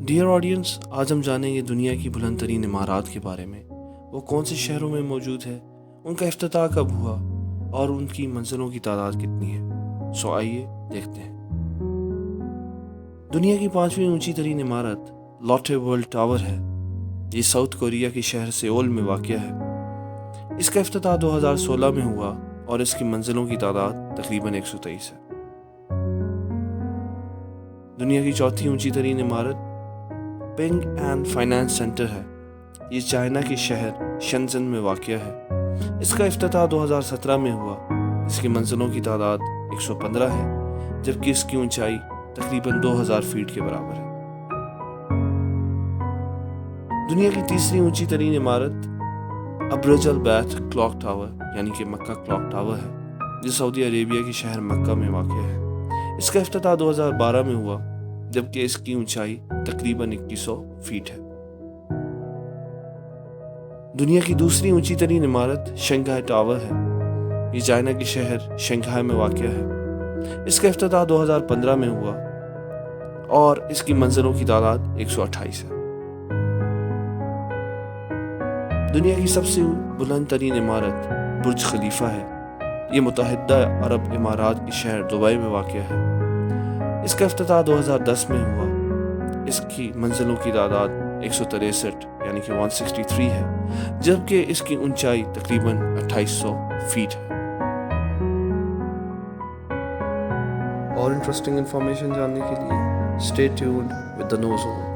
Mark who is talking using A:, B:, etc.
A: Dear audience, آج ہم جانیں گے دنیا کی بلند ترین عمارات کے بارے میں۔ وہ کون سے شہروں میں موجود ہے، ان کا افتتاح کب ہوا اور ان کی منزلوں کی تعداد کتنی ہے۔ سو آئیے دیکھتے ہیں۔ دنیا کی 5ویں اونچی ترین عمارت لوٹے ورلڈ ٹاور ہے۔ یہ ساؤتھ کوریا کے شہر سیول میں واقع ہے۔ اس کا افتتاح 2016 میں ہوا اور اس کی منزلوں کی تعداد تقریباً 123 ہے۔ دنیا کی 4تھی اونچی ترین عمارت پنگ اینڈ فائنانس سینٹر ہے۔ یہ چائنا کے شہر شنزن میں واقع ہے۔ اس کا افتتاح 2017 میں ہوا۔ اس کی منزلوں کی تعداد 115 ہے، جبکہ اس کی اونچائی تقریباً 2000 فیٹ کے برابر ہے۔ دنیا کی 3ری اونچی ترین عمارت ابرج البیت کلاک ٹاور یعنی کہ مکہ کلاک ٹاور ہے، جو سعودی عربیہ کے شہر مکہ میں واقع ہے۔ اس کا افتتاح 2012 میں ہوا، جبکہ اس کی اونچائی تقریباً 2100 فیٹ ہے۔ دنیا کی 2ری اونچی ترین عمارت شنگھائی ٹاور ہے۔ یہ چائنا کے شہر شنگھائی میں واقع ہے۔ اس کا افتتاح 2015 میں ہوا اور اس کی منزلوں کی تعداد 128 ہے۔ دنیا کی سب سے بلند ترین عمارت برج خلیفہ ہے۔ یہ متحدہ عرب امارات کے شہر دبئی میں واقع ہے۔ اس کا افتتاح 2010 میں ہوا۔ اس کی منزلوں کی تعداد 163 یعنی کہ 163 ہے، جبکہ اس کی اونچائی تقریباً 2800 فیٹ ہے۔ اور انٹرسٹنگ انفارمیشن جاننے کے لیے stay tuned with the no zone.